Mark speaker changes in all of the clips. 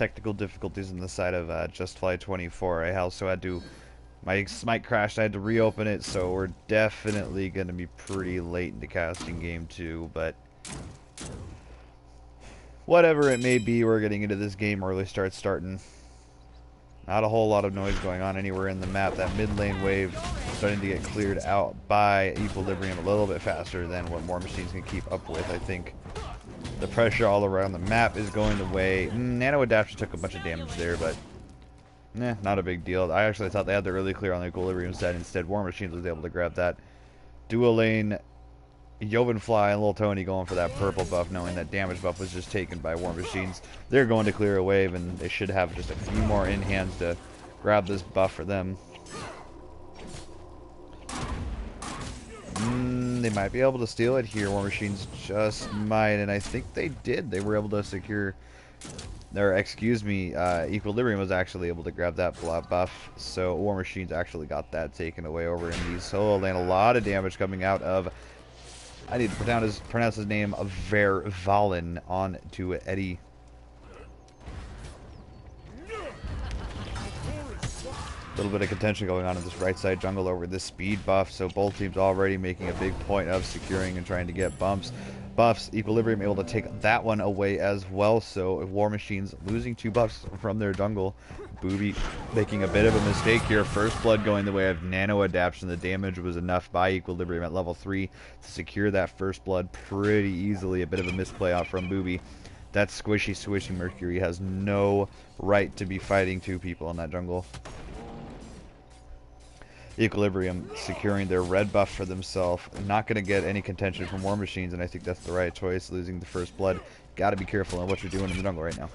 Speaker 1: technical difficulties on the side of Just Fly 24. I also had to, my Smite crashed, I had to reopen it, so we're definitely going to be pretty late into casting game 2, but whatever it may be, we're getting into this game early, starting. Not a whole lot of noise going on anywhere in the map. That mid lane wave starting to get cleared out by Equilibrium a little bit faster than what War Machines can keep up with. I think the pressure all around the map is going the way. Nano Adaption took a bunch of damage there, but not a big deal. I actually thought they had the early clear on the Equilibrium side. Instead, War Machines was able to grab that. Dual lane, Jovenfly and Lil Tony going for that purple buff, knowing that damage buff was just taken by War Machines. They're going to clear a wave, and they should have just a few more in hands to grab this buff for them. They might be able to steal it here. War Machines just might, and I think they did. They were able to secure, or excuse me, Equilibrium was actually able to grab that buff, so War Machines actually got that taken away over in the solo lane. A lot of damage coming out of, I need to pronounce his name, Vervalen, on to Eddie. A little bit of contention going on in this right side jungle over this speed buff, so both teams already making a big point of securing and trying to get buffs. Equilibrium able to take that one away as well, so War Machines losing 2 buffs from their jungle. Booby making a bit of a mistake here. First blood going the way of Nano Adaption. The damage was enough by Equilibrium at level 3 to secure that first blood pretty easily. A bit of a misplay out from Booby. That squishy Mercury has no right to be fighting 2 people in that jungle. Equilibrium securing their red buff for themselves. Not going to get any contention from War Machines, and I think that's the right choice, losing the first blood. Got to be careful on what you're doing in the jungle right now.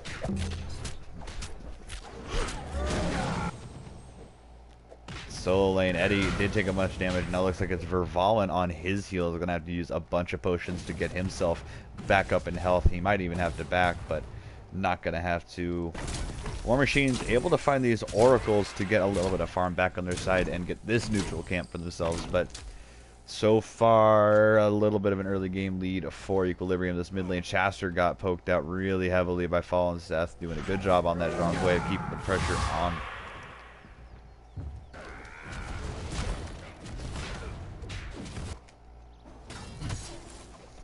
Speaker 1: Solo lane, Eddie did take a much damage. Now looks like it's Vervalen on his heels. Going to have to use a bunch of potions to get himself back up in health. He might even have to back, but not going to have to. War Machines able to find these oracles to get a little bit of farm back on their side and get this neutral camp for themselves, but so far a little bit of an early game lead for Equilibrium. This mid lane Chasser got poked out really heavily by Fallen Seth, doing a good job on that strong way of keeping the pressure on.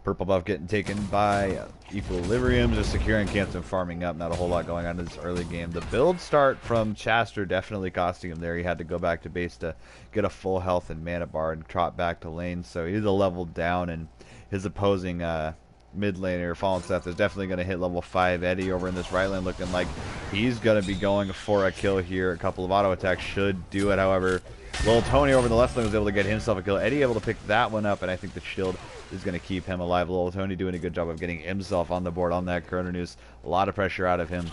Speaker 1: Purple buff getting taken by Equilibrium, just securing camps and farming up. Not a whole lot going on in this early game. The build start from Chasser definitely costing him there. He had to go back to base to get a full health and mana bar and trot back to lane. So he's a level down, and his opposing mid laner, Fallen Seth, is definitely going to hit level 5. Eddie over in this right lane looking like he's going to be going for a kill here. A couple of auto attacks should do it. However, Lil Tony over in the left lane was able to get himself a kill. Eddie able to pick that one up, and I think the shield is going to keep him alive. Lil Tony doing a good job of getting himself on the board on that Chrono Noose. A lot of pressure out of him.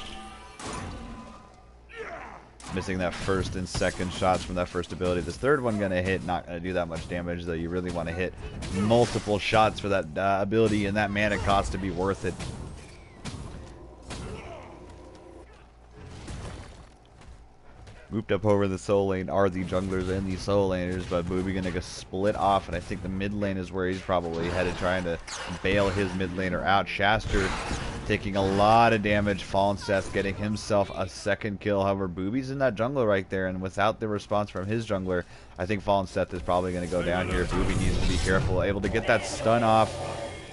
Speaker 1: Missing that first and second shots from that first ability. This third one going to hit, not going to do that much damage, though you really want to hit multiple shots for that ability and that mana cost to be worth it. Moved up over the solo lane are the junglers and the solo laners, but Booby gonna go split off, and I think the mid lane is where he's probably headed, trying to bail his mid laner out. Shaster taking a lot of damage. Fallen Seth getting himself a second kill. However, Booby's in that jungle right there, and without the response from his jungler, I think Fallen Seth is probably gonna go down here. Booby needs to be careful, able to get that stun off,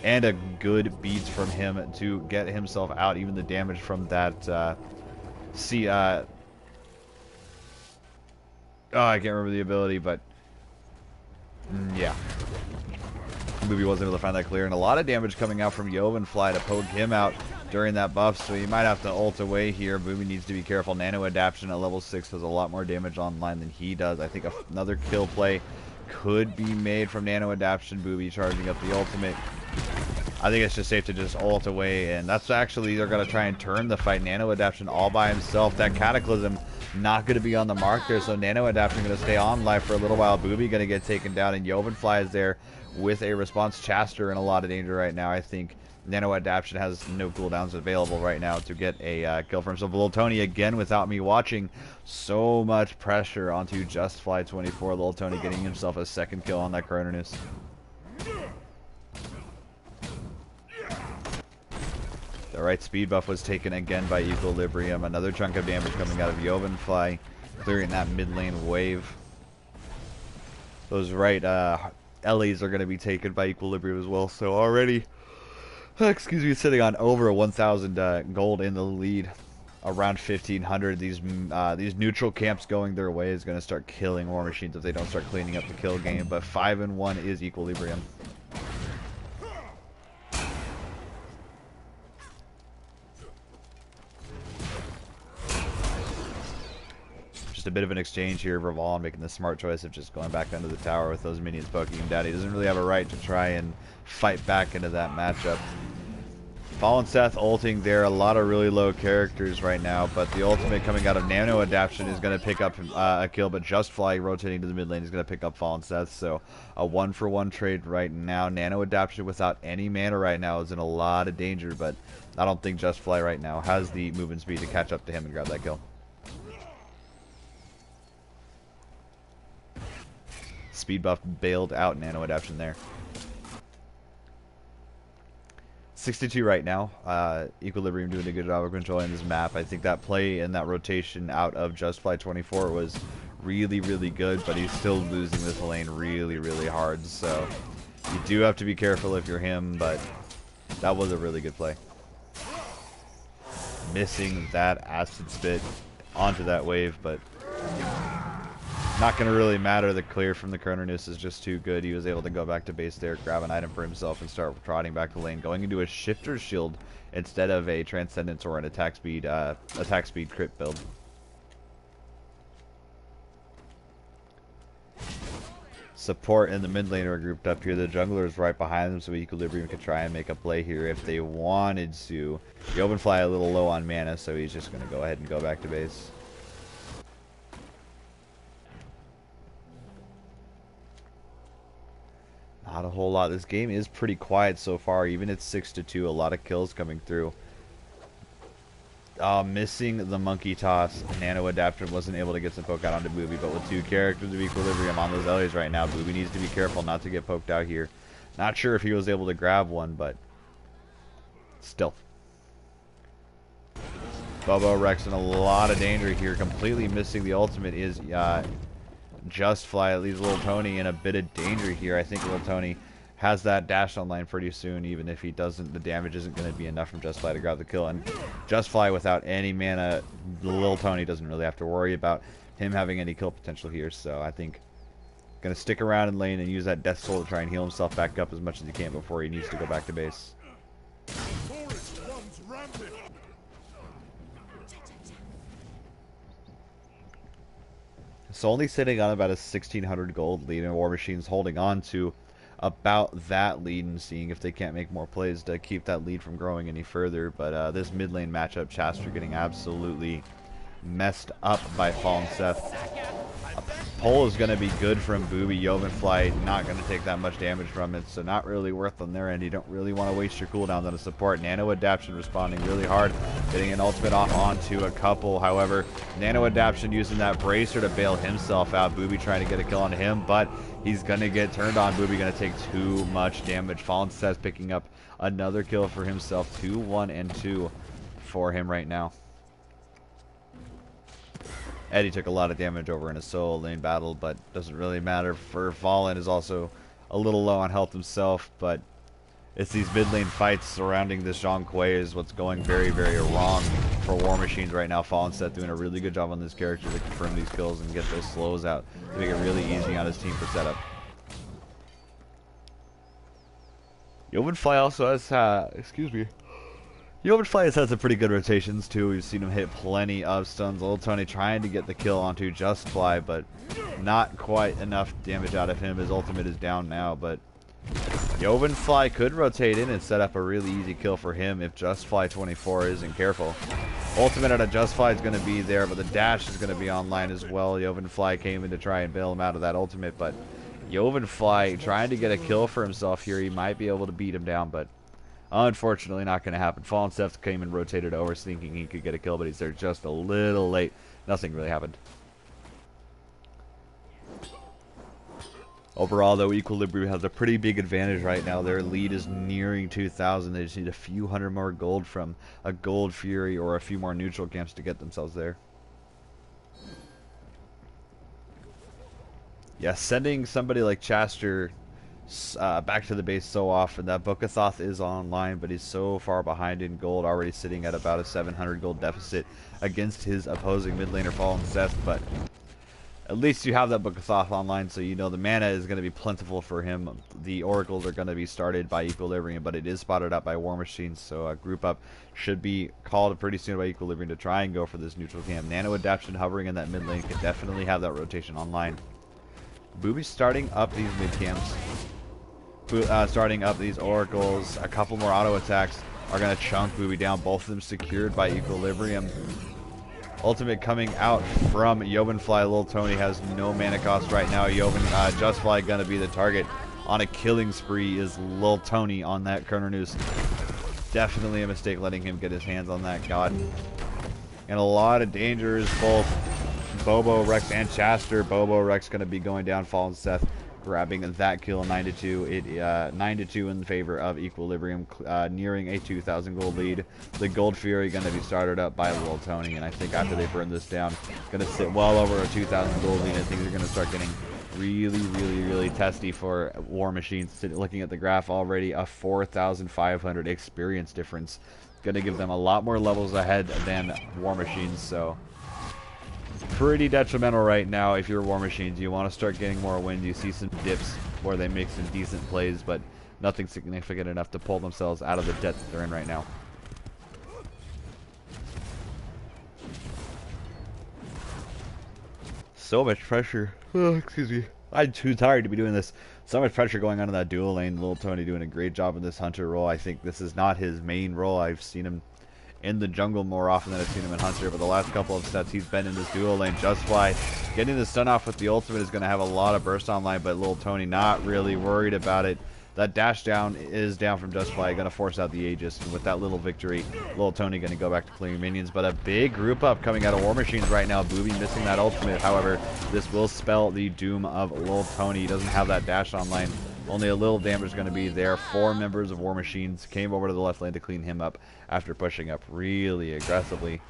Speaker 1: and a good beats from him to get himself out. Even the damage from that I can't remember the ability, but yeah. Booby wasn't able to find that clear, and a lot of damage coming out from Jovenfly to poke him out during that buff, so he might have to ult away here. Booby needs to be careful. Nano Adaption at level 6 does a lot more damage online than he does. I think another kill play could be made from Nano Adaption. Booby charging up the ultimate. I think it's just safe to just ult away, and that's actually, they're going to try and turn the fight. Nano Adaption all by himself. That Cataclysm not going to be on the mark there, so Nano Adaption going to stay on life for a little while. Booby going to get taken down, and Jovenfly is there with a response. Chasser in a lot of danger right now. I think Nano Adaption has no cooldowns available right now to get a kill for himself. Lil Tony again without me watching. So much pressure onto Just Fly 24. Lil Tony getting himself a second kill on that Chrono Noose. The right speed buff was taken again by Equilibrium. Another chunk of damage coming out of Jovenfly, clearing that mid lane wave. Those right Ellies are going to be taken by Equilibrium as well. So already, excuse me, sitting on over 1,000 gold in the lead. Around 1,500. These neutral camps going their way is going to start killing War Machines if they don't start cleaning up the kill game. But 5-1 is Equilibrium. Just a bit of an exchange here. Raval making the smart choice of just going back under the tower with those minions poking him down. He doesn't really have a right to try and fight back into that matchup. Fallen Seth ulting there, a lot of really low characters right now, but the ultimate coming out of Nano Adaption is going to pick up a kill, but Just Fly rotating to the mid lane is going to pick up Fallen Seth, so a 1-for-1 trade right now. Nano Adaption without any mana right now is in a lot of danger, but I don't think Just Fly right now has the movement speed to catch up to him and grab that kill. Speed buff bailed out Nano Adaption there. 62 right now. Equilibrium doing a good job of controlling this map. I think that play and that rotation out of Just Fly 24 was really, really good, but he's still losing this lane really, really hard. So you do have to be careful if you're him, but that was a really good play. Missing that acid spit onto that wave, but not going to really matter. The clear from the Chrononus is just too good. He was able to go back to base there, grab an item for himself, and start trotting back to lane, going into a Shifter Shield instead of a Transcendence or an attack speed crit build. Support in the mid lane are grouped up here. The jungler is right behind them, so Equilibrium could try and make a play here if they wanted to. Jovenfly a little low on mana, so he's just going to go ahead and go back to base. Not a whole lot. This game is pretty quiet so far. Even at 6-2, a lot of kills coming through. Missing the monkey toss. Nano Adapter wasn't able to get some poke out onto Booby, but with two characters of Equilibrium on those Ellies right now, Booby needs to be careful not to get poked out here. Not sure if he was able to grab one, but still. Bobo Rex in a lot of danger here. Completely missing the ultimate is Just Fly. It leaves Little Tony in a bit of danger here. I think Little Tony has that dash online pretty soon. Even if he doesn't, the damage isn't going to be enough from Just Fly to grab the kill. And Just Fly without any mana, Little Tony doesn't really have to worry about him having any kill potential here. So I think going to stick around in lane and use that Death Soul to try and heal himself back up as much as he can before he needs to go back to base. So only sitting on about a 1,600 gold lead, and War Machines holding on to about that lead and seeing if they can't make more plays to keep that lead from growing any further. But this mid lane matchup, Chastra getting absolutely messed up by Fallen Seth. A pull is going to be good from Booby. Jovenfly not going to take that much damage from it, so not really worth on their end. You don't really want to waste your cooldowns on a support. Nano Adaption responding really hard, getting an ultimate off onto a couple. However, Nano Adaption using that bracer to bail himself out. Booby trying to get a kill on him, but he's going to get turned on. Booby going to take too much damage. Fallen Seth picking up another kill for himself. 2-1 and 2 for him right now. Eddie took a lot of damage over in a solo lane battle, but doesn't really matter. For Fallen is also a little low on health himself, but it's these mid lane fights surrounding this Zhong Kui is what's going very, very wrong for War Machines right now. Fallen Seth doing a really good job on this character to confirm these kills and get those slows out to make it really easy on his team for setup. Jovenfly also has, Jovenfly has had some pretty good rotations too. We've seen him hit plenty of stuns. Little Tony trying to get the kill onto Just Fly, but not quite enough damage out of him. His ultimate is down now, but Jovenfly could rotate in and set up a really easy kill for him if Just Fly 24 isn't careful. Ultimate out of Just Fly is going to be there, but the dash is going to be online as well. Jovenfly came in to try and bail him out of that ultimate, but Jovenfly trying to get a kill for himself here. He might be able to beat him down, but unfortunately, not going to happen. Fallen Seth came and rotated over, thinking he could get a kill, but he's there just a little late. Nothing really happened. Overall, though, Equilibrium has a pretty big advantage right now. Their lead is nearing 2,000. They just need a few hundred more gold from a Gold Fury or a few more neutral camps to get themselves there. Yeah, sending somebody like Chaster back to the base so often. That Bokathoth is online, but he's so far behind in gold, already sitting at about a 700 gold deficit against his opposing mid laner Fallen Seth, but at least you have that Bokathoth online, so you know the mana is going to be plentiful for him. The oracles are going to be started by Equilibrium, but it is spotted out by War Machines, so a group up should be called pretty soon by Equilibrium to try and go for this neutral camp. Nano Adaptation hovering in that mid lane could definitely have that rotation online. Booby's starting up these mid camps, starting up these oracles. A couple more auto attacks are going to chunk Booby down, both of them secured by Equilibrium. Ultimate coming out from Jovenfly. Lil Tony has no mana cost right now. Justfly gonna be the target on a killing spree. Is Lil Tony on that Kerner Noose? Definitely a mistake letting him get his hands on that god. And a lot of dangers, both Bobo, Rex, and Chaster. Bobo, Rex gonna be going down. Fallen Seth grabbing that kill, 9-2. 9-2 in favor of Equilibrium, nearing a 2,000 gold lead. The Gold Fury going to be started up by Lil Tony, and I think after they burn this down, going to sit well over a 2,000 gold lead. I think they're going to start getting really testy for War Machines. Looking at the graph already, a 4,500 experience difference. Going to give them a lot more levels ahead than War Machines, so pretty detrimental right now. If you're War Machines, you want to start getting more wins. You see some dips where they make some decent plays, but nothing significant enough to pull themselves out of the debt that they're in right now. So much pressure. Oh, excuse me. I'm too tired to be doing this. So much pressure going on in that dual lane. Lil Tony doing a great job in this hunter role. I think this is not his main role. I've seen him in the jungle more often than I've seen him in Hunter, but the last couple of sets he's been in this dual lane. Justfly getting the stun off with the ultimate is going to have a lot of burst online, but Lil Tony not really worried about it. That dash down is down from Justfly, going to force out the Aegis, and with that little victory, Lil Tony going to go back to clearing minions, but a big group up coming out of War Machines right now. Booby missing that ultimate, however, this will spell the doom of Lil Tony. He doesn't have that dash online. Only a little damage is going to be there. 4 members of War Machines came over to the left lane to clean him up after pushing up really aggressively.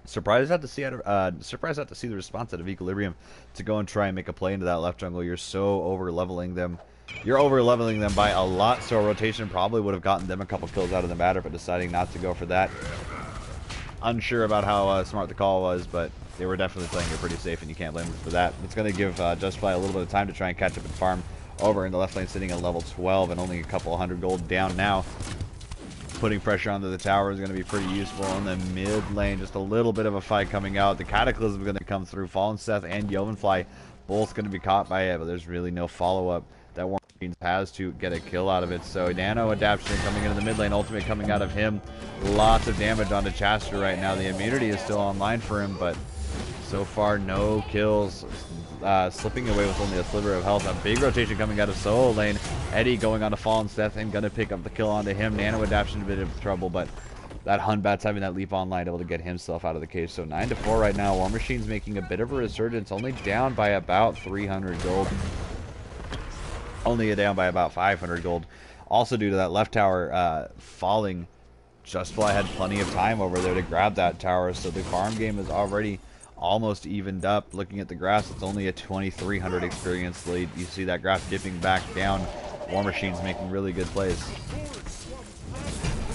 Speaker 1: Surprised not to see the response out of Equilibrium to go and try and make a play into that left jungle. You're so over leveling them. You're over leveling them by a lot, so a rotation probably would have gotten them a couple kills out of the matter, but deciding not to go for that. Unsure about how smart the call was, but they were definitely playing it pretty safe, and you can't blame them for that. It's going to give Justfly a little bit of time to try and catch up and farm over in the left lane, sitting at level 12 and only a couple hundred gold down now. Putting pressure onto the tower is going to be pretty useful. In the mid lane, just a little bit of a fight coming out. The Cataclysm is going to come through. Fallen Seth and Jovenfly both going to be caught by it, but there's really no follow-up. That War Machines has to get a kill out of it. So Nano Adaptation coming into the mid lane, ultimate coming out of him. Lots of damage onto Chaster right now. The immunity is still online for him, but so far no kills. Slipping away with only a sliver of health. A big rotation coming out of solo lane. Eddie going on to Fallen Seth and gonna pick up the kill onto him. Nano Adaptation a bit of trouble, but that Hunbat's having that leap online, able to get himself out of the cage. So 9-4 right now. War Machine's making a bit of a resurgence, only down by about 300 gold. Only down by about 500 gold. Also due to that left tower falling, Justfly had plenty of time over there to grab that tower, so the farm game is already almost evened up. Looking at the graphs, it's only a 2,300 experience lead. You see that graph dipping back down. War Machines making really good plays.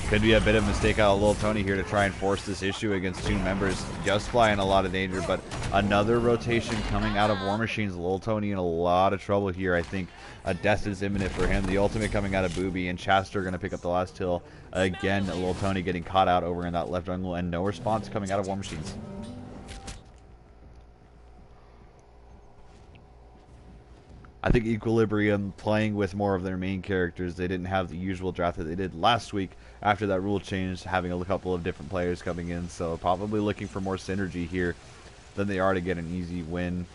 Speaker 1: Could be a bit of a mistake out of Lil Tony here to try and force this issue against 2 members. Justfly in a lot of danger, but another rotation coming out of War Machines. Lil Tony in a lot of trouble here. I think a death is imminent for him. The ultimate coming out of Booby, and Chaster going to pick up the last kill. Again, Lil Tony getting caught out over in that left jungle, and no response coming out of War Machines. I think Equilibrium playing with more of their main characters. They didn't have the usual draft that they did last week after that rule change, having a couple of different players coming in. So probably looking for more synergy here than they are to get an easy win.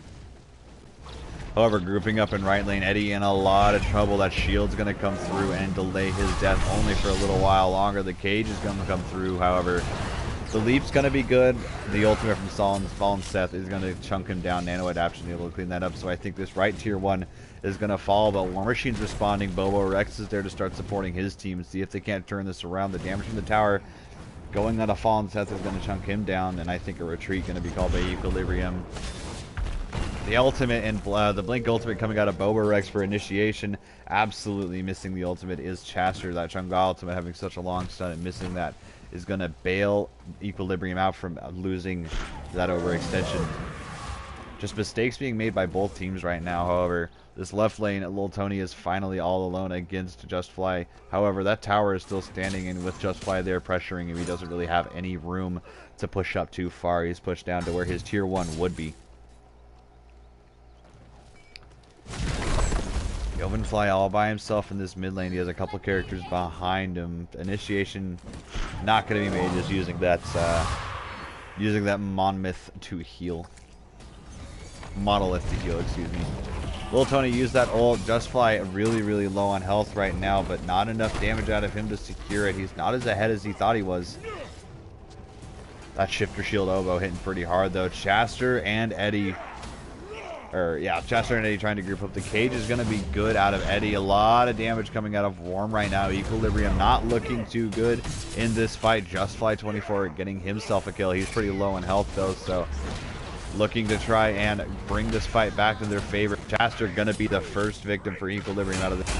Speaker 1: However, grouping up in right lane, Eddie in a lot of trouble. That shield's going to come through and delay his death only for a little while longer. The cage is going to come through, however. The leap's going to be good. The ultimate from Fallen Seth is going to chunk him down. Nano Adaptation able to clean that up. So I think this right tier 1 is going to fall. But War Machine's responding. Bobo Rex is there to start supporting his team and see if they can't turn this around. The damage from the tower going on a Fallen Seth is going to chunk him down. And I think a retreat going to be called by Equilibrium. The ultimate and the Blink ultimate coming out of Boba Rex for initiation. Absolutely missing the ultimate is Chaster. That Chunga ultimate having such a long stun and missing that is going to bail Equilibrium out from losing that overextension. Just mistakes being made by both teams right now. However, this left lane, Lil Tony is finally all alone against Justfly. However, that tower is still standing, and with Justfly there pressuring him, he doesn't really have any room to push up too far. He's pushed down to where his tier 1 would be. Yovenfly all by himself in this mid lane. He has a couple characters behind him. Initiation not going to be made, just using that Monolith to heal. Monolith to heal, excuse me. Lil Tony used that ult. Justfly really low on health right now, but not enough damage out of him to secure it. He's not as ahead as he thought he was. That shifter shield oboe hitting pretty hard though. Chaster and Eddie. Chaster and Eddie trying to group up. The cage is going to be good out of Eddie. A lot of damage coming out of Worm right now. Equilibrium not looking too good in this fight. Justfly24 getting himself a kill. He's pretty low in health though, so looking to try and bring this fight back to their favor. Chaster going to be the first victim for Equilibrium out of this.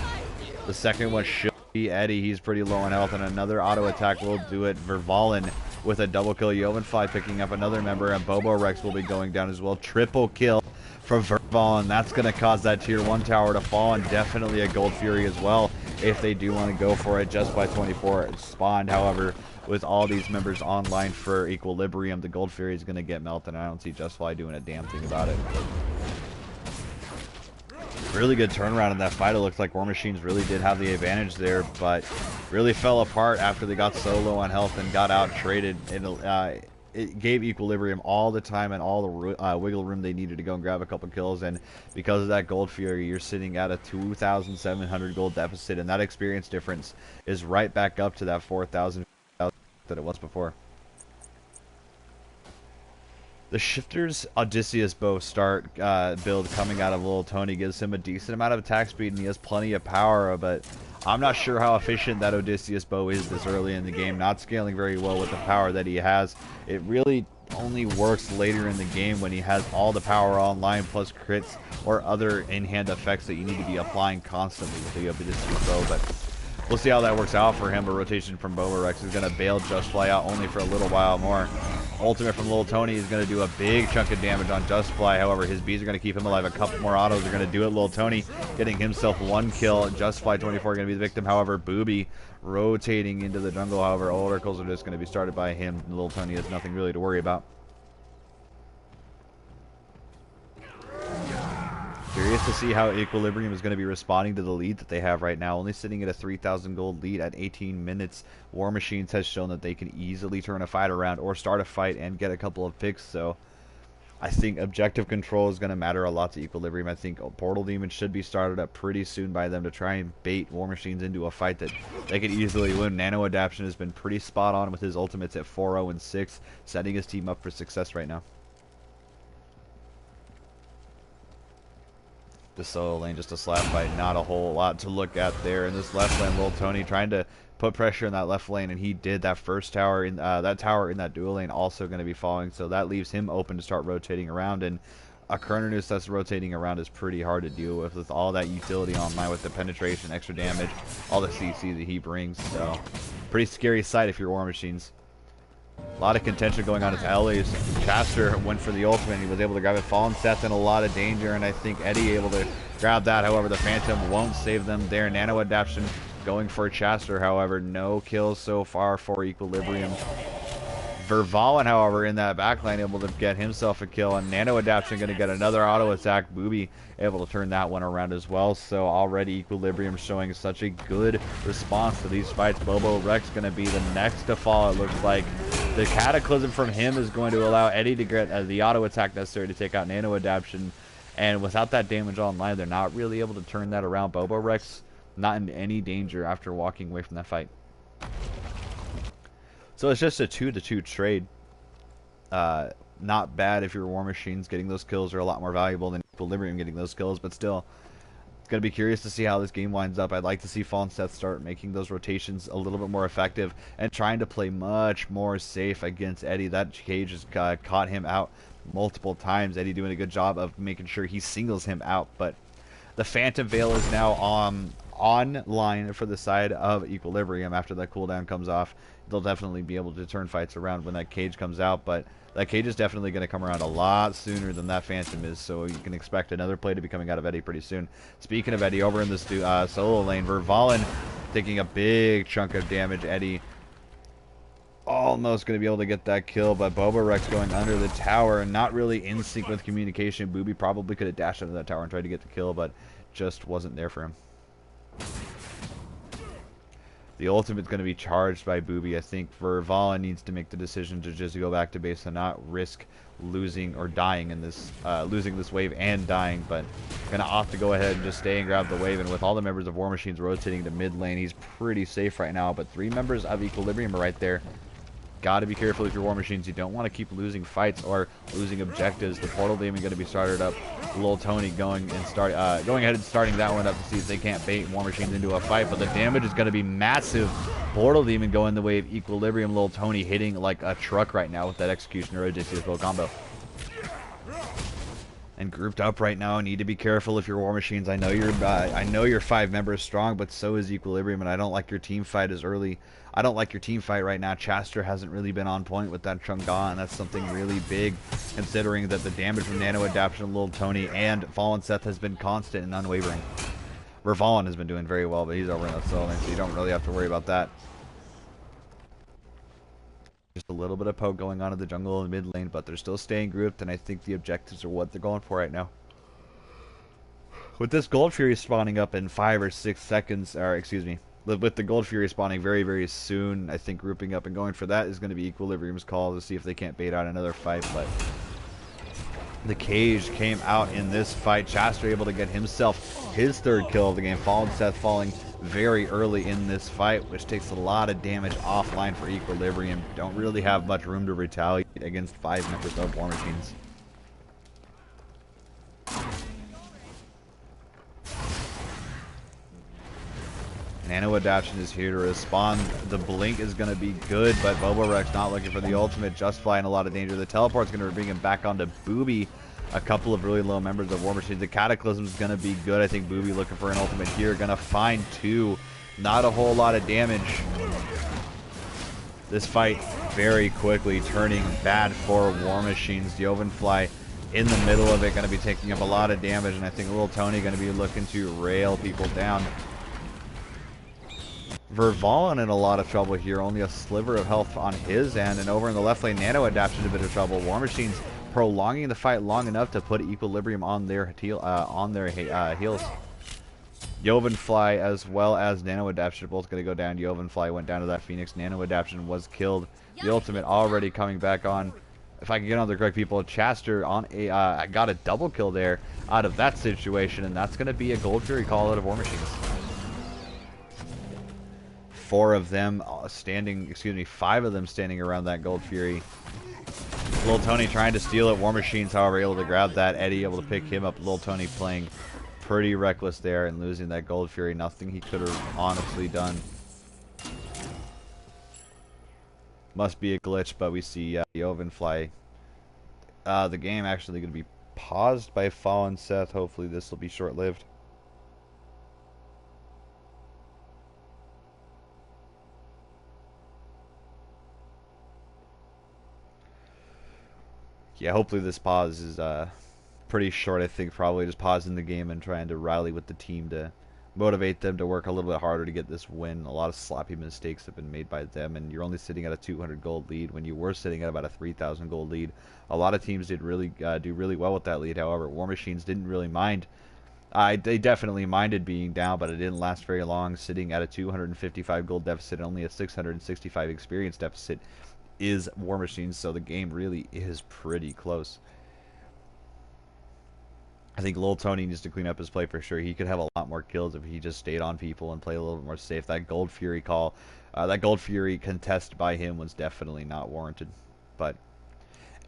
Speaker 1: The second one should be Eddie. He's pretty low in health, and another auto attack will do it. Vervalin with a double kill. Yovenfly picking up another member, and Bobo Rex will be going down as well. Triple kill from Vervalin. That's going to cause that tier 1 tower to fall, and definitely a Gold Fury as well if they do want to go for it. Justfly24 spawned, however, with all these members online for Equilibrium, the Gold Fury is going to get melted, and I don't see Justfly doing a damn thing about it. Really good turnaround in that fight. It looks like War Machines really did have the advantage there, but really fell apart after they got so low on health and got out traded. It gave Equilibrium all the time and all the wiggle room they needed to go and grab a couple kills, and because of that Gold Fury, you're sitting at a 2,700 gold deficit, and that experience difference is right back up to that 4,000 that it was before. The Shifter's Odysseus bow start build coming out of Lil Tony gives him a decent amount of attack speed, and he has plenty of power, but I'm not sure how efficient that Odysseus bow is this early in the game. Not scaling very well with the power that he has. It really only works later in the game when he has all the power online plus crits or other in-hand effects that you need to be applying constantly with the Odysseus bow, but we'll see how that works out for him. A rotation from Boba Rex is going to bail Justfly out only for a little while more. Ultimate from Lil Tony is going to do a big chunk of damage on Justfly. However, his bees are going to keep him alive. A couple more autos are going to do it. Lil Tony getting himself 1 kill. Justfly24 going to be the victim. However, Booby rotating into the jungle. However, oracles are just going to be started by him. Lil Tony has nothing really to worry about. Curious to see how Equilibrium is going to be responding to the lead that they have right now. Only sitting at a 3,000 gold lead at 18 minutes. War Machines has shown that they can easily turn a fight around or start a fight and get a couple of picks. So I think objective control is going to matter a lot to Equilibrium. I think Portal Demon should be started up pretty soon by them to try and bait War Machines into a fight that they could easily win. Nano Adaptation has been pretty spot on with his ultimates at 4-0 and 6, setting his team up for success right now. The solo lane, just a slap fight, not a whole lot to look at there. In this left lane, Lil Tony trying to put pressure in that left lane, and he did. That first tower in that dual lane also going to be falling, so that leaves him open to start rotating around. And a Chrononus that's rotating around is pretty hard to deal with all that utility online with the penetration, extra damage, all the CC that he brings. So pretty scary sight if you're War Machines. A lot of contention going on as LA's Chaster went for the ultimate. He was able to grab it. Fallen Seth in a lot of danger, and I think Eddie able to grab that. However, the Phantom won't save them there. Nano Adaptation going for Chaster. However, no kills so far for Equilibrium. Vervalin, however, in that backline able to get himself a kill, and Nano Adaptation going to get another auto attack. Booby able to turn that one around as well. So already Equilibrium showing such a good response to these fights. Bobo Rex going to be the next to fall, it looks like. The Cataclysm from him is going to allow Eddie to get the auto attack necessary to take out Nano Adaptation, and without that damage online, they're not really able to turn that around. Bobo Rex not in any danger after walking away from that fight. So it's just a 2-to-2 trade. Not bad if you're War Machines. Getting those kills are a lot more valuable than Equilibrium getting those kills, but still, it's going to be curious to see how this game winds up. I'd like to see Fallen Seth start making those rotations a little bit more effective and trying to play much more safe against Eddie. That cage has caught him out multiple times. Eddie doing a good job of making sure he singles him out, but the Phantom Veil is now online for the side of Equilibrium after that cooldown comes off. They'll definitely be able to turn fights around when that cage comes out, but that cage is definitely going to come around a lot sooner than that Phantom is, so you can expect another play to be coming out of Eddie pretty soon. Speaking of Eddie, over in this solo lane, Vervallen taking a big chunk of damage. Eddie almost going to be able to get that kill, but Boba Rex going under the tower and not really in sync with communication. Booby probably could have dashed under that tower and tried to get the kill, but just wasn't there for him. The ultimate's going to be charged by Booby. I think Vervallen needs to make the decision to just go back to base and not risk losing or dying in this, losing this wave and dying, but going to opt to go ahead and just stay and grab the wave. And with all the members of War Machines rotating to mid lane, he's pretty safe right now, but 3 members of Equilibrium are right there. Got to be careful if you're War Machines. You don't want to keep losing fights or losing objectives. The portal demon going to be started up. Lil Tony going ahead and starting that one up to see if they can't bait War Machines into a fight. But the damage is going to be massive. Portal demon going the way of Equilibrium. Lil Tony hitting like a truck right now with that Executioner Odysseus bow combo. And grouped up right now. Need to be careful if you're War Machines. I know you're 5 members strong, but so is Equilibrium, and I don't like your team fight as early. I don't like your team fight right now. Chaster hasn't really been on point with that Chang'e, and that's something really big, considering that the damage from Nano Adaptation of Lil Tony and Fallen Seth has been constant and unwavering. Vervallen has been doing very well, but he's over in the solo lane, so you don't really have to worry about that. Just a little bit of poke going on in the jungle and mid lane, but they're still staying grouped, and I think the objectives are what they're going for right now. With this Gold Fury spawning up in 5 or 6 seconds, or excuse me, with the Gold Fury spawning very, very soon, I think grouping up and going for that is going to be Equilibrium's call to see if they can't bait out another fight, but the cage came out in this fight. Chaster able to get himself his 3rd kill of the game. Fallen Seth falling very early in this fight, which takes a lot of damage offline for Equilibrium. Don't really have much room to retaliate against 5 members of War Machines. Nano Adaptation is here to respond. The blink is going to be good, but Boba Rex not looking for the ultimate. Just flying a lot of danger. The teleport's going to bring him back onto Booby. A couple of really low members of War Machines. The Cataclysm is going to be good. I think Booby looking for an ultimate here. Going to find 2. Not a whole lot of damage. This fight very quickly turning bad for War Machines. Jovenfly in the middle of it, going to be taking up a lot of damage, and I think Lil Tony going to be looking to rail people down. Vervallen in a lot of trouble here, only a sliver of health on his end, and over in the left lane, Nano Adaptation a bit of trouble. War Machines prolonging the fight long enough to put Equilibrium on their heels. Jovenfly as well as Nano Adaptation both going to go down. Jovenfly went down to that Phoenix. Nano Adaptation was killed. The ultimate already coming back on. If I can get on the correct people, Chaster on a got a double kill there out of that situation, and that's going to be a Gold Fury call out of War Machines. 4 of them standing, excuse me, 5 of them standing around that Gold Fury. Lil Tony trying to steal it. War Machines, however, able to grab that. Eddie able to pick him up. Lil Tony playing pretty reckless there and losing that Gold Fury. Nothing he could have honestly done. Must be a glitch, but we see Jovenfly. The game actually going to be paused by Fallen Seth. Hopefully this will be short-lived. Yeah, hopefully this pause is pretty short. I think probably just pausing the game and trying to rally with the team to motivate them to work a little bit harder to get this win. A lot of sloppy mistakes have been made by them, and you're only sitting at a 200 gold lead when you were sitting at about a 3,000 gold lead. A lot of teams did really do really well with that lead. However, War Machines didn't really mind. They definitely minded being down, but it didn't last very long. Sitting at a 255 gold deficit, only a 665 experience deficit is War Machines, so the game really is pretty close. I think Lil Tony needs to clean up his play for sure. He could have a lot more kills if he just stayed on people and played a little bit more safe. That Gold Fury call, that Gold Fury contest by him was definitely not warranted. But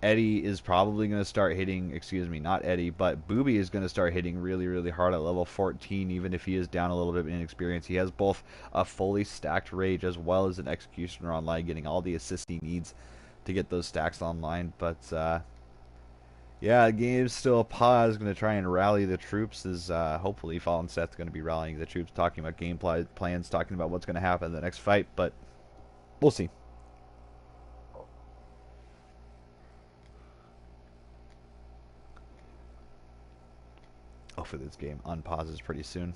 Speaker 1: Eddie is probably going to start hitting, excuse me, not Eddie, but Booby is going to start hitting really, really hard at level 14, even if he is down a little bit in experience. He has both a fully stacked Rage as well as an Executioner online, getting all the assists he needs to get those stacks online. But, yeah, the game's still a pause. Going to try and rally the troops. Is hopefully Fallen Seth's going to be rallying the troops, talking about game plans, talking about what's going to happen in the next fight. But we'll see. Hopefully this game unpauses pretty soon.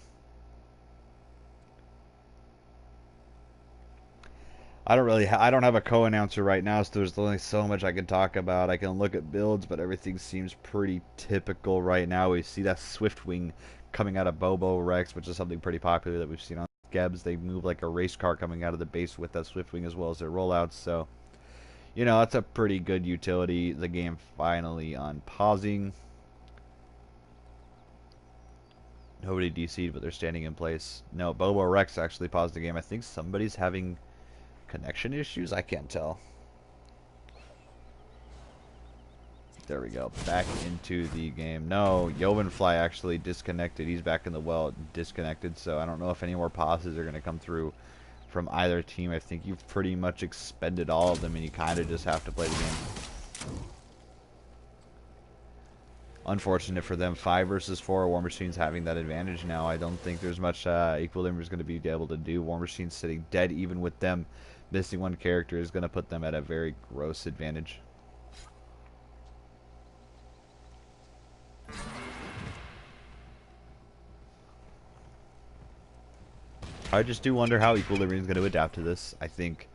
Speaker 1: I don't have a co-announcer right now, so there's only so much I can talk about. I can look at builds, but everything seems pretty typical right now. We see that Swiftwing coming out of Bobo Rex, which is something pretty popular that we've seen on Gebs. They move like a race car coming out of the base with that Swiftwing as well as their rollouts. So, you know, that's a pretty good utility. The game finally unpausing. Nobody DC'd, but they're standing in place. No, Bobo Rex actually paused the game. I think somebody's having connection issues? I can't tell. There we go. Back into the game. No, Yovenfly actually disconnected. He's back in the well, disconnected. So I don't know if any more pauses are going to come through from either team. I think you've pretty much expended all of them, and you kind of just have to play the game. Unfortunate for them. 5 versus 4. War Machine's having that advantage now. I don't think there's much Equilibrium is going to be able to do. War Machine's sitting dead even with them. Missing one character is going to put them at a very gross advantage. I just do wonder how Equilibrium is going to adapt to this. I think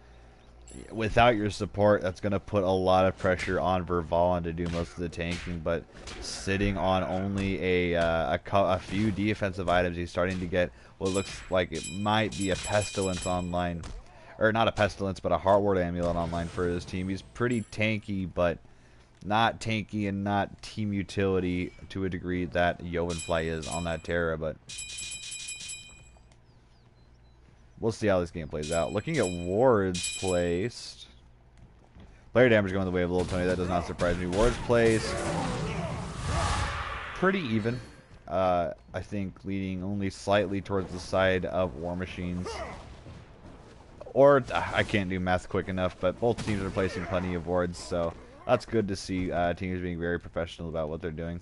Speaker 1: without your support, that's going to put a lot of pressure on Vervallen to do most of the tanking, but sitting on only a few defensive items, he's starting to get what looks like it might be a Pestilence online. Or not a Pestilence, but a Heartward Amulet online for his team. He's pretty tanky, but not tanky and not team utility to a degree that Yovenfly is on that Terra, but we'll see how this game plays out. Looking at wards placed. Player damage going the way of Little Tony. That does not surprise me. Wards placed pretty even. I think leading only slightly towards the side of War Machines. Or, I can't do math quick enough, but both teams are placing plenty of wards, so that's good to see teams being very professional about what they're doing.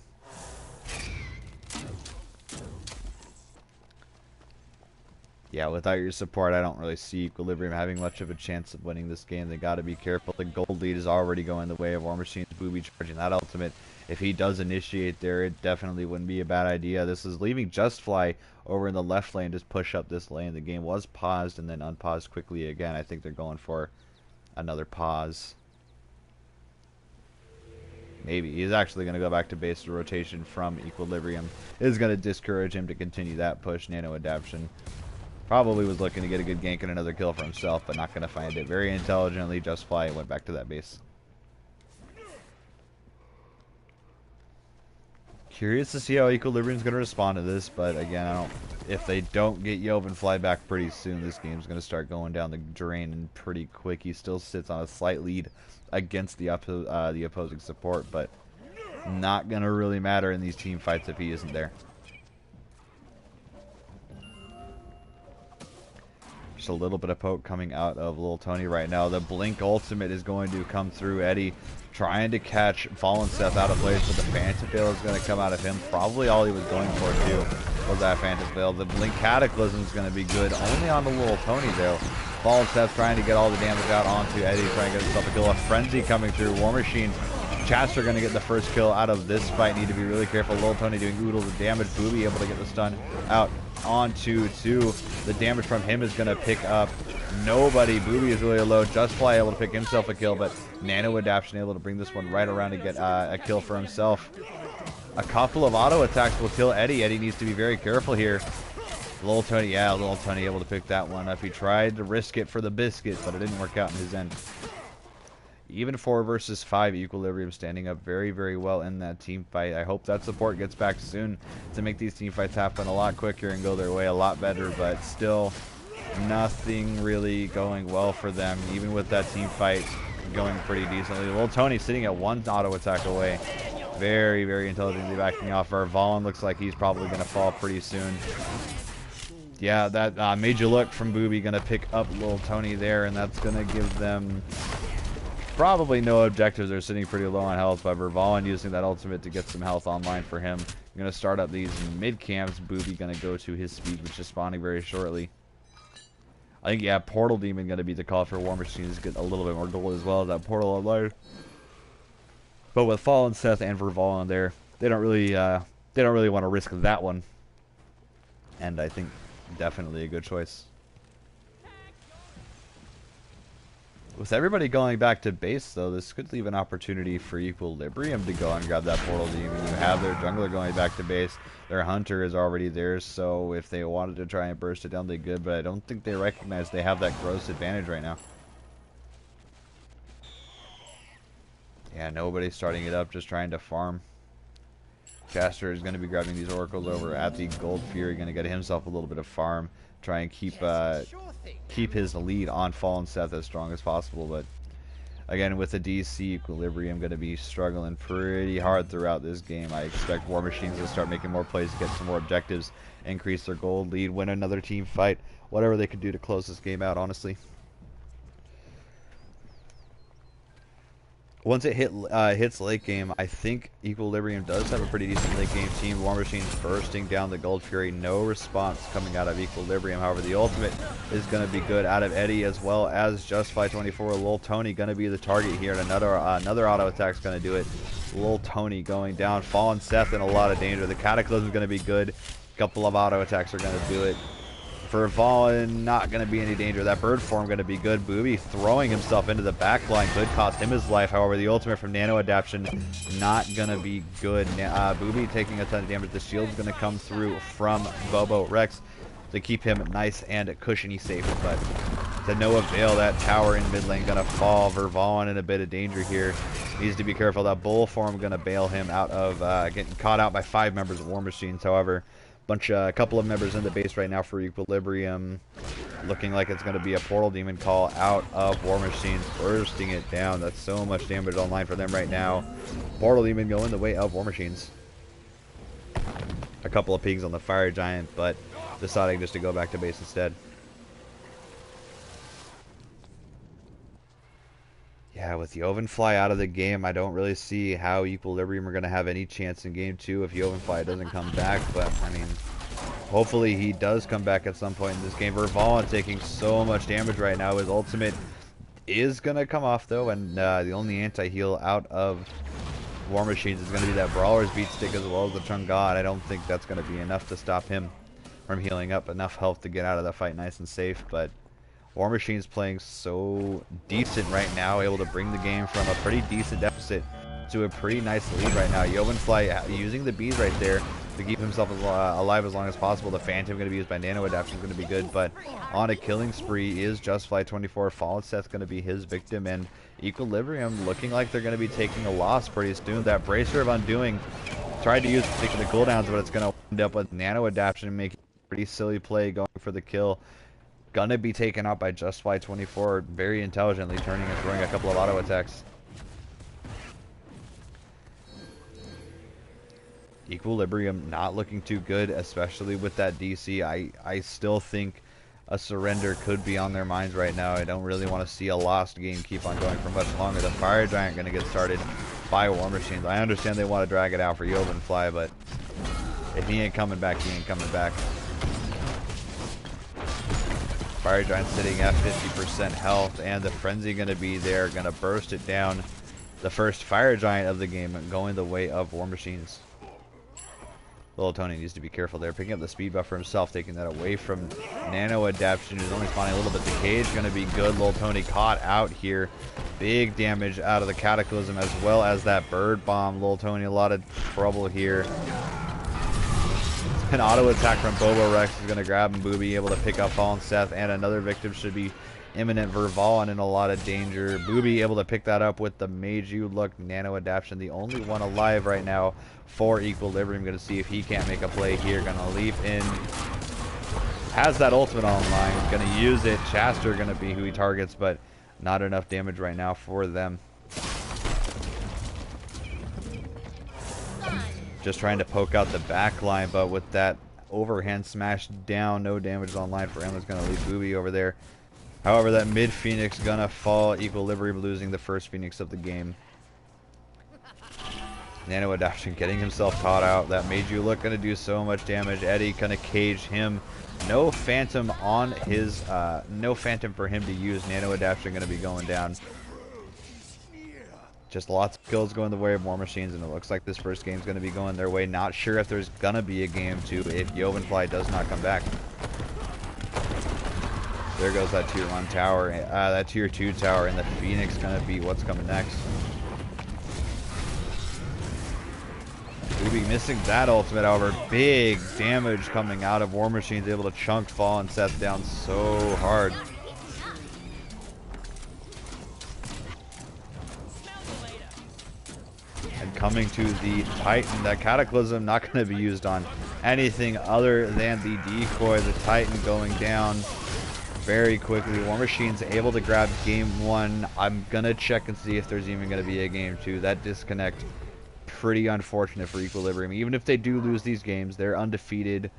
Speaker 1: Yeah, without your support, I don't really see Equilibrium having much of a chance of winning this game. They got to be careful. The gold lead is already going the way of War Machine's Booby charging that ultimate. If he does initiate there, it definitely wouldn't be a bad idea. This is leaving Justfly over in the left lane, just push up this lane. The game was paused and then unpaused quickly again. I think they're going for another pause. Maybe. He's actually going to go back to base rotation from Equilibrium. It is going to discourage him to continue that push. Nano Adaption probably was looking to get a good gank and another kill for himself, but not going to find it. Very intelligently, Justfly went back to that base. Curious to see how Equilibrium's going to respond to this, but again, if they don't get Yovenfly back pretty soon, this game's going to start going down the drain and pretty quick. He still sits on a slight lead against the opposing support, but not going to really matter in these team fights if he isn't there. Just a little bit of poke coming out of Lil Tony right now. The Blink ultimate is going to come through. Eddie trying to catch Fallen Seth out of place, but the Phantom Veil is going to come out of him. Probably all he was going for, too, was that Phantom Veil. The Blink Cataclysm is going to be good only on the Lil Tony, though. Fallen Seth trying to get all the damage out onto Eddie, trying to get himself a kill. A Frenzy coming through. War Machine. Chats are going to get the first kill out of this fight. Need to be really careful. Lil Tony doing oodles of damage. Booby able to get the stun out onto 2. The damage from him is going to pick up nobody. Booby is really low. Justfly able to pick himself a kill, but Nano Adaption able to bring this one right around to get a kill for himself. A couple of auto attacks will kill Eddie. Eddie needs to be very careful here. Lil Tony, yeah, Lil Tony able to pick that one up. He tried to risk it for the biscuit, but it didn't work out in his end. even 4 versus 5 Equilibrium standing up very, very well in that team fight. I hope that support gets back soon to make these team fights happen a lot quicker and go their way a lot better, but still nothing really going well for them, even with that team fight going pretty decently. Little Tony sitting at 1 auto attack away. Very, very intelligently backing off. Vaughn looks like he's probably going to fall pretty soon. Yeah, that made you look from Booby. Going to pick up Little Tony there, and that's going to give them probably no objectives. They're sitting pretty low on health, but Vaughn using that ultimate to get some health online for him. Going to start up these mid camps. Booby going to go to his speed, which is spawning very shortly. I think, yeah, Portal Demon going to be the call for War Machines to get a little bit more gold as well as that Portal online. But with Fallen Seth and Verval in there, they don't really want to risk that one. And I think definitely a good choice. With everybody going back to base, though, this could leave an opportunity for Equilibrium to go and grab that Portal Demon. You have their jungler going back to base. Their hunter is already there, so if they wanted to try and burst it down, they could. But I don't think they recognize they have that gross advantage right now. Yeah, nobody's starting it up, just trying to farm. Caster is going to be grabbing these oracles over at the Gold Fury, going to get himself a little bit of farm, try and keep his lead on Fallen Seth as strong as possible. But again, with the DC, Equilibrium going to be struggling pretty hard throughout this game. I expect War Machines to start making more plays, get some more objectives, increase their gold lead, win another team fight, whatever they could do to close this game out, honestly. Once it hits late game, I think Equilibrium does have a pretty decent late game team. War Machines bursting down the Gold Fury, no response coming out of Equilibrium. However, the ultimate is going to be good out of Eddie as well as Justify24. Lil Tony going to be the target here, and another auto attack is going to do it. Lil Tony going down. Fallen Seth in a lot of danger. The Cataclysm is going to be good. A couple of auto attacks are going to do it. For Vaughn, not going to be any danger. That bird form going to be good. Booby throwing himself into the back line could cost him his life. However, the ultimate from Nano Adaptation not going to be good. Booby taking a ton of damage. The shield's going to come through from Bobo Rex to keep him nice and cushiony safe. But to no avail, that tower in mid lane going to fall. Vervallen in a bit of danger here. Needs to be careful. That bull form going to bail him out of getting caught out by 5 members of War Machines. However, a couple of members in the base right now for Equilibrium. Looking like it's going to be a Portal Demon call out of War Machines, bursting it down. That's so much damage online for them right now. Portal Demon going the way of War Machines. A couple of pigs on the Fire Giant, but deciding just to go back to base instead. Yeah, with Yovenfly out of the game, I don't really see how Equilibrium are going to have any chance in Game 2 if Yovenfly doesn't come back. But, I mean, hopefully he does come back at some point in this game. Vervallen taking so much damage right now. His ultimate is going to come off, though, and the only anti-heal out of War Machines is going to be that Brawler's Beat Stick as well as the Chung God. I don't think that's going to be enough to stop him from healing up enough health to get out of that fight nice and safe, but War Machine's playing so decent right now, able to bring the game from a pretty decent deficit to a pretty nice lead right now. Yovenfly using the bees right there to keep himself alive as long as possible. The Phantom going to be used by Nano Adaptation is going to be good, but on a killing spree is Justify24. Fallen Seth going to be his victim, and Equilibrium looking like they're going to be taking a loss pretty soon. That Bracer of Undoing tried to use particular cooldowns, but it's going to end up with Nano Adaptation making a pretty silly play going for the kill. Gonna be taken out by Justify24 very intelligently, turning and throwing a couple of auto attacks. Equilibrium not looking too good, especially with that DC. I still think a surrender could be on their minds right now. I don't really want to see a lost game keep on going for much longer. The Fire Giant gonna get started by War Machines. I understand they want to drag it out for Yovenfly, but if he ain't coming back, he ain't coming back. Fire Giant sitting at 50% health, and the Frenzy going to be there, going to burst it down. The first Fire Giant of the game going the way of War Machines. Little Tony needs to be careful there, picking up the speed buff for himself, taking that away from Nano Adaptation, who's only spawning a little bit. The Cage going to be good. Little Tony caught out here. Big damage out of the Cataclysm as well as that Bird Bomb. Little Tony, a lot of trouble here. An auto attack from Bobo Rex is going to grab him. Booby able to pick up Fallen Seth, and another victim should be imminent. Verval in a lot of danger. Booby able to pick that up with the Mage You Look Nano Adaption. The only one alive right now for Equilibrium. Going to see if he can't make a play here. Going to leap in. Has that ultimate online. Going to use it. Chaster going to be who he targets, but not enough damage right now for them. Just trying to poke out the back line, but with that overhand smash down, no damage online for him. Is going to leave Booby over there. However, that mid Phoenix gonna fall. Equilibrium losing the first Phoenix of the game. Nano Adaption getting himself caught out. That Made You Look gonna do so much damage. Eddie gonna cage him. No Phantom on his, no Phantom for him to use. Nano Adaption gonna be going down. Just lots of kills going the way of War Machines, and it looks like this first game's gonna be going their way. Not sure if there's gonna be a game 2 if Jovenfly does not come back. There goes that tier 1 tower, that tier 2 tower, and the Phoenix gonna be what's coming next. Booby missing that ultimate, however, big damage coming out of War Machines, able to chunk Fall and Seth down so hard. And coming to the Titan, that Cataclysm not going to be used on anything other than the decoy. The Titan going down very quickly. War Machine's able to grab game 1. I'm going to check and see if there's even going to be a game 2. That disconnect, pretty unfortunate for Equilibrium. Even if they do lose these games, they're undefeated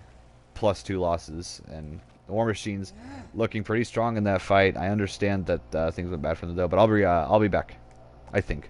Speaker 1: plus 2 losses. And War Machine's looking pretty strong in that fight. I understand that things went bad for them though, but I'll be back, I think.